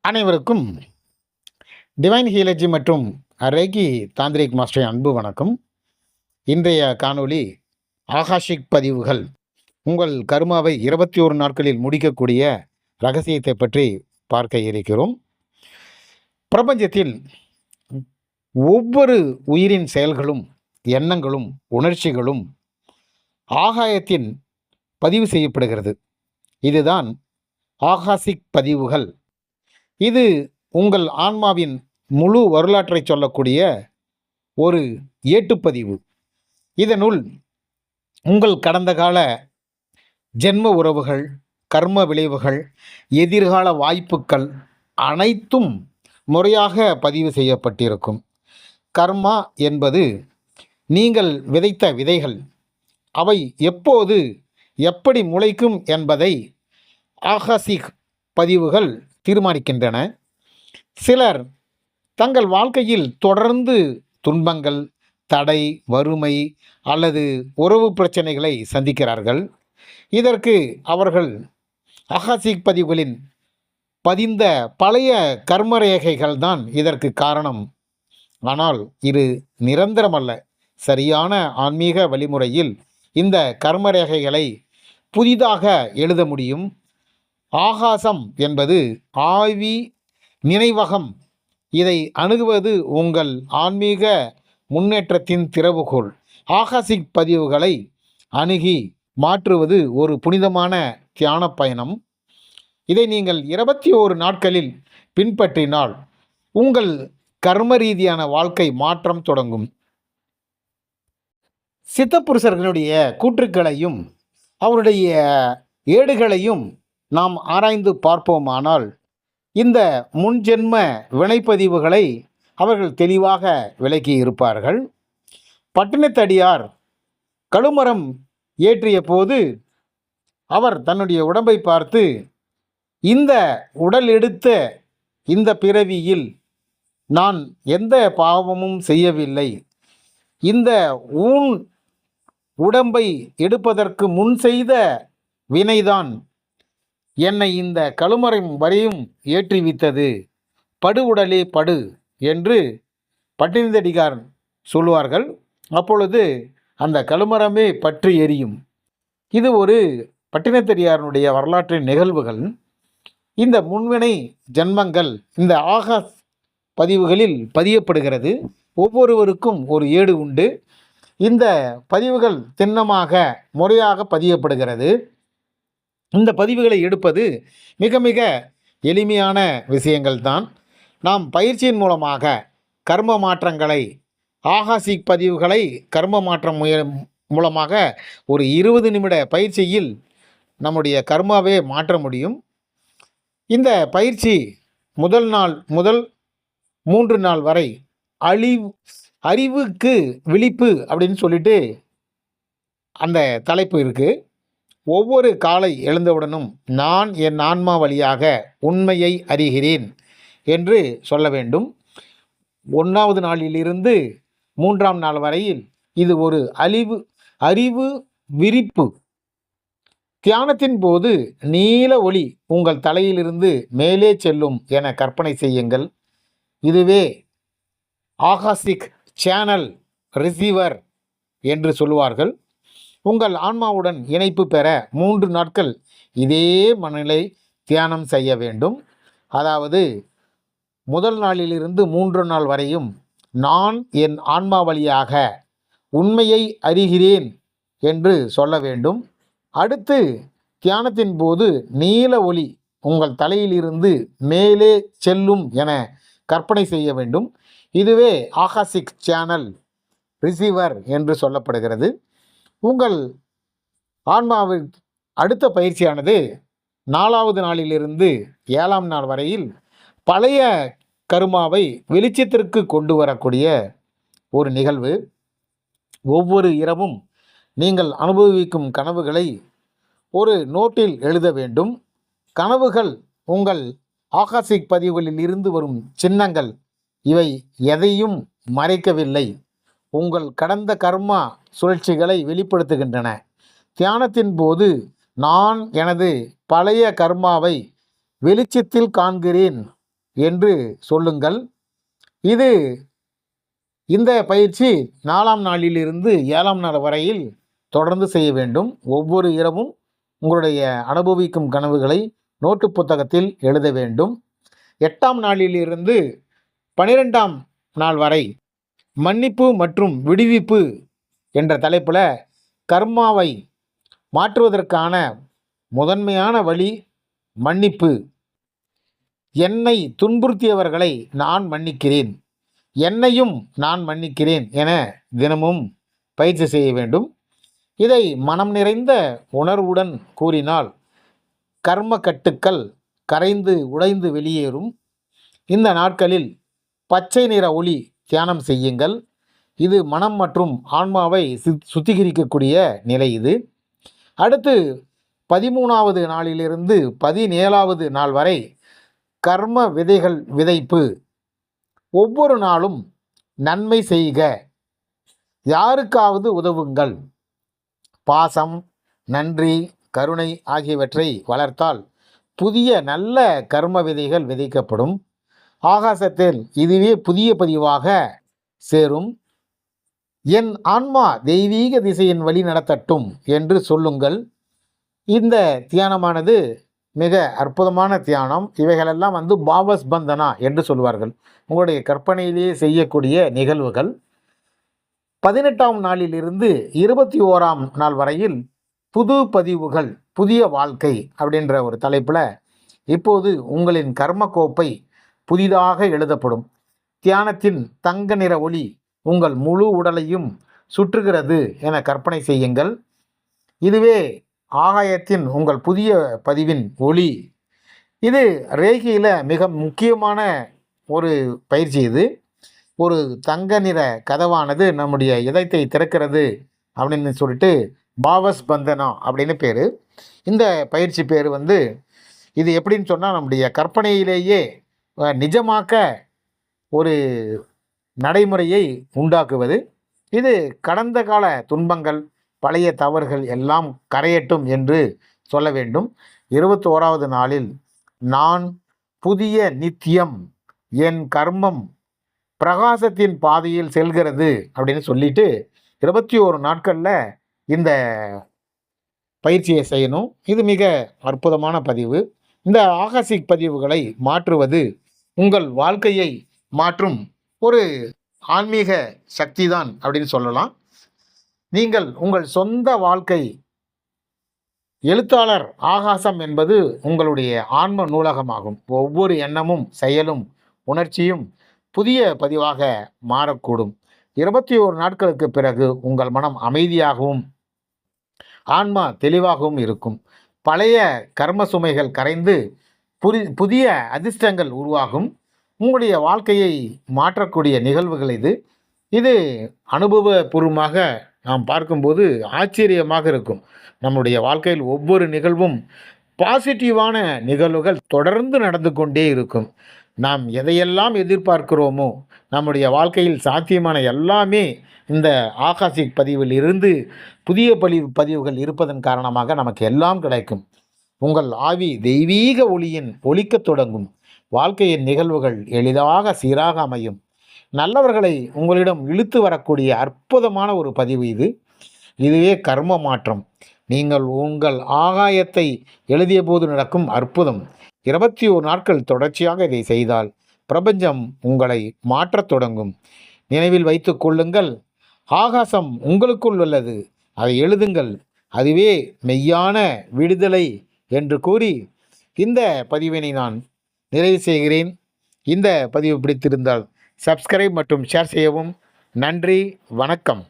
அனைவருக்கும் டிவைன் ஹீலர்ஜி மற்றும் ரேகி தாந்திரிக் மாஸ்டரின் அன்பு வணக்கம். இன்றைய காணொளி ஆகாஷிக் பதிவுகள் உங்கள் கர்மாவை 21 நாட்களில் முடிக்கக்கூடிய ரகசியத்தை பற்றி பார்க்க இருக்கிறோம். பிரபஞ்சத்தில் ஒவ்வொரு உயிரின் செயல்களும், எண்ணங்களும், உணர்ச்சிகளும் ஆகாயத்தின் பதிவு செய்யப்படுகிறது. இதுதான் ஆகாசிக் பதிவுகள். இது உங்கள் ஆன்மாவின் முழு வரலாற்றை சொல்லக்கூடிய ஒரு ஏட்டுப்பதிவு. இதனுள் உங்கள் கடந்த கால ஜென்ம உறவுகள், கர்ம விளைவுகள், எதிர்கால வாய்ப்புகள் அனைத்தும் முறையாக பதிவு செய்யப்பட்டிருக்கும். கர்மா என்பது நீங்கள் விதைத்த விதைகள். அவை எப்போது எப்படி முளைக்கும் என்பதை ஆகாசிக் பதிவுகள் தீர்மானிக்கின்றன. சிலர் தங்கள் வாழ்க்கையில் தொடர்ந்து துன்பங்கள், தடை, வறுமை அல்லது உறவு பிரச்சனைகளை சந்திக்கிறார்கள். இதற்கு அவர்கள் ஆகாசிக் பதிவுகளின் பதிந்த பழைய கர்மரேகைகள் தான் இதற்கு காரணம். ஆனால் இது நிரந்தரமல்ல. சரியான ஆன்மீக வழிமுறையில் இந்த கர்மரேகைகளை புதிதாக எழுத முடியும். ஆகாசம் என்பது ஆவி நினைவகம். இதை அணுகுவது உங்கள் ஆன்மீக முன்னேற்றத்தின் திறவுகோல். ஆகாசிக் பதிவுகளை அணுகி மாற்றுவது ஒரு புனிதமான தியான பயணம். இதை நீங்கள் 21 நாட்களில் பின்பற்றினால் உங்கள் கர்ம ரீதியான வாழ்க்கை மாற்றம் தொடங்கும். சித்தப்புருஷர்களுடைய கூற்றுக்களையும் அவருடைய ஏடுகளையும் நாம் ஆராய்ந்து பார்ப்போமானால் இந்த முன்ஜென்ம வினைப்பதிவுகளை அவர்கள் தெளிவாக விளக்கி இருப்பார்கள். பட்டினத்தடியார் கழுமரம் ஏற்றிய போது அவர் தன்னுடைய உடம்பை பார்த்து, இந்த உடல் எடுத்த இந்த பிறவியில் நான் எந்த பாவமும் செய்யவில்லை. இந்த ஊன் உடம்பை எடுப்பதற்கு முன் செய்த வினைதான் என்னை இந்த கழுமரம் வரையும் ஏற்றிவித்தது. படு உடலே படு என்று பட்டினத்தடியார் சொல்வார்கள். அப்பொழுது அந்த கழுமரமே பற்றி எரியும். இது ஒரு பட்டினத்தடியாருடைய வரலாற்றின் நிகழ்வுகள். இந்த முன்வினை ஜன்மங்கள் இந்த ஆகாஷ் பதிவுகளில் பதியப்படுகிறது. ஒவ்வொருவருக்கும் ஒரு ஏடு உண்டு. இந்த பதிவுகள் திண்ணமாக முறையாக பதியப்படுகிறது. இந்த பதிவுகளை எடுப்பது மிக மிக எளிமையான விஷயங்கள் தான். நாம் பயிற்சியின் மூலமாக கர்ம மாற்றங்களை, ஆகாசிக் பதிவுகளை கர்ம மாற்றம் மூலமாக ஒரு 20 நிமிட பயிற்சியில் நம்முடைய கர்மாவே மாற்ற முடியும். இந்த பயிற்சி முதல் நாள் முதல் 3 நாள் வரை அறிவுக்கு விழிப்பு அப்படின்னு சொல்லிட்டு அந்த தலைப்பு இருக்குது. ஒவ்வொரு காலை எழுந்தவுடனும் நான் என் ஆன்மா வழியாக உண்மையை அறிகிறேன் என்று சொல்ல வேண்டும். 1வது நாளிலிருந்து 3ஆம் நாள் வரையில் இது ஒரு அறிவு விரிப்பு. தியானத்தின் போது நீல ஒளி உங்கள் தலையிலிருந்து மேலே செல்லும் என கற்பனை செய்யுங்கள். இதுவே ஆகாசிக் சேனல் ரிசீவர் என்று சொல்வார்கள். உங்கள் ஆன்மாவுடன் இணைப்பு பெற 3 நாட்கள் இதே மனநிலை தியானம் செய்ய வேண்டும். அதாவது முதல் நாளிலிருந்து 3 நாள் வரையும் நான் என் ஆன்மா வழியாக உண்மையை அறிகிறேன் என்று சொல்ல வேண்டும். அடுத்து தியானத்தின் போது நீல ஒளி உங்கள் தலையிலிருந்து மேலே செல்லும் என கற்பனை செய்ய வேண்டும். இதுவே ஆகாசிக் சேனல் ரிசீவர் என்று சொல்லப்படுகிறது. உங்கள் ஆன்மாவின் அடுத்த பயிற்சியானது 4வது நாளிலிருந்து 7ஆம் நாள் வரையில் பழைய கர்மாவை வெளிச்சத்திற்கு கொண்டு வரக்கூடிய ஒரு நிகழ்வு. ஒவ்வொரு இரவும் நீங்கள் அனுபவிக்கும் கனவுகளை ஒரு நோட்டில் எழுத வேண்டும். கனவுகள் உங்கள் ஆகாசிக் பதிவுகளில் இருந்து வரும் சின்னங்கள். இவை எதையும் மறைக்கவில்லை. உங்கள் கடந்த கர்மா சுழற்சிகளை வெளிப்படுத்துகின்றன. தியானத்தின் போது நான் எனது பழைய கர்மாவை வெளிச்சத்தில் காண்கிறேன் என்று சொல்லுங்கள். இந்த பயிற்சி 4ஆம் நாளிலிருந்து 7ஆம் நாள் வரையில் தொடர்ந்து செய்ய வேண்டும். ஒவ்வொரு இரவும் உங்களுடைய அனுபவிக்கும் கனவுகளை நோட்டு புத்தகத்தில் எழுத வேண்டும். 8ஆம் நாளிலிருந்து 12ஆம் நாள் வரை மன்னிப்பு மற்றும் விடுவிப்பு என்ற தலைப்பில் கர்மாவை மாற்றுவதற்கான முதன்மையான வழி மன்னிப்பு. என்னை துன்புறுத்தியவர்களை நான் மன்னிக்கிறேன், என்னையும் நான் மன்னிக்கிறேன் என தினமும் பயிற்சி செய்ய வேண்டும். இதை மனம் நிறைந்த உணர்வுடன் கூறினால் கர்ம கட்டுக்கள் கரைந்து உடைந்து வெளியேறும். இந்த நாட்களில் பச்சை நிற ஒளி தியானம் செய்யுங்கள். இது மனம் மற்றும் ஆன்மாவை சுத்திகரிக்கக்கூடிய நிலை. இது அடுத்து 13வது நாளிலிருந்து 17வது நாள் வரை கர்ம விதைகள் விதைப்பு. ஒவ்வொரு நாளும் நன்மை செய்க, யாருக்காவது உதவுங்கள். பாசம், நன்றி, கருணை ஆகியவற்றை வளர்த்தால் புதிய நல்ல கர்ம விதைகள் விதைக்கப்படும். ஆகாசத்தில் இதுவே புதிய பதிவாக சேரும். என் ஆன்மா தெய்வீக திசையின் வழி நடத்தட்டும் என்று சொல்லுங்கள். இந்த தியானமானது மிக அற்புதமான தியானம். இவைகளெல்லாம் பாவஸ்பந்தனா என்று சொல்வார்கள். உங்களுடைய கற்பனையிலேயே செய்யக்கூடிய நிகழ்வுகள். 18ஆம் நாளிலிருந்து 21ஆம் நாள் வரையில் புது பதிவுகள், புதிய வாழ்க்கை அப்படின்ற ஒரு தலைப்பில் இப்போது உங்களின் கர்ம கோப்பை புதிதாக எழுதப்படும். தியானத்தின் தங்க நிற ஒளி உங்கள் முழு உடலையும் சுற்றுகிறது என கற்பனை செய்யுங்கள். இதுவே ஆகாயத்தின் உங்கள் புதிய பதிவின் ஒளி. இது ரேகியில் மிக முக்கியமான ஒரு பயிற்சி. இது ஒரு தங்க நிற கதவானது நம்முடைய இதயத்தை திறக்கிறது அப்படின்னு சொல்லிட்டு பாவஸ்பந்தனா அப்படின்னு பேர். இந்த பயிற்சி பேர் இது எப்படின்னு சொன்னால் நம்முடைய கற்பனையிலேயே நிஜமாக்க ஒரு நடைமுறையை உண்டாக்குவது. இது கடந்த கால துன்பங்கள், பழைய தவறுகள் எல்லாம் கரையட்டும் என்று சொல்ல வேண்டும். 21வது நாளில் நான் புதிய நித்தியம், என் கர்மம் பிரகாசத்தின் பாதையில் செல்கிறது அப்படின்னு சொல்லிட்டு 21 நாட்களில் இந்த பயிற்சியை செய்யணும். இது மிக அற்புதமான பதிவு. இந்த ஆகாசிக் பதிவுகளை மாற்றுவது உங்கள் வாழ்க்கையை மாற்றும் ஒரு ஆன்மீக சக்தி தான் அப்படின்னு சொல்லலாம். நீங்கள் உங்கள் சொந்த வாழ்க்கை எழுத்தாளர். ஆகாசம் என்பது உங்களுடைய ஆன்ம நூலகமாகும். ஒவ்வொரு எண்ணமும், செயலும், உணர்ச்சியும் புதிய பதிவாக மாறக்கூடும். 21 நாட்களுக்கு பிறகு உங்கள் மனம் அமைதியாகவும் ஆன்மா தெளிவாகவும் இருக்கும். பழைய கர்ம சுமைகள் கரைந்து புதிய அதிர்ஷ்டங்கள் உருவாகும். உங்களுடைய வாழ்க்கையை மாற்றக்கூடிய நிகழ்வுகள் இது அனுபவபூர்வமாக நாம் பார்க்கும்போது ஆச்சரியமாக இருக்கும். நம்முடைய வாழ்க்கையில் ஒவ்வொரு நிகழ்வும் பாசிட்டிவான நிகழ்வுகள் தொடர்ந்து நடந்து கொண்டே இருக்கும். நாம் எதையெல்லாம் எதிர்பார்க்கிறோமோ நம்முடைய வாழ்க்கையில் சாத்தியமான எல்லாமே இந்த ஆகாசிக் பதிவில் இருந்து புதிய பதிவுகள் இருப்பதன் காரணமாக நமக்கு எல்லாம் கிடைக்கும். உங்கள் ஆவி தெய்வீக ஒளியின் ஒலிக்கத் தொடங்கும். வாழ்க்கையின் நிகழ்வுகள் எளிதாக சீராக அமையும். நல்லவர்களை உங்களிடம் இழுத்து வரக்கூடிய அற்புதமான ஒரு பதிவு இதுவே கர்ம மாற்றம். நீங்கள் உங்கள் ஆகாயத்தை எழுதிய போது நடக்கும் அற்புதம். 21 நாட்கள் தொடர்ச்சியாக இதை செய்தால் பிரபஞ்சம் உங்களை மாற்றத் தொடங்கும். நினைவில் வைத்து கொள்ளுங்கள், ஆகாசம் உங்களுக்குள் உள்ளது. அதை எழுதுங்கள். அதுவே மெய்யான விடுதலை என்று கூறி இந்த பதிவினை நான் நிறைவு செய்கிறேன். இந்த பதிவு பிடித்திருந்தால் சப்ஸ்கிரைப் மற்றும் ஷேர் செய்யவும். நன்றி, வணக்கம்.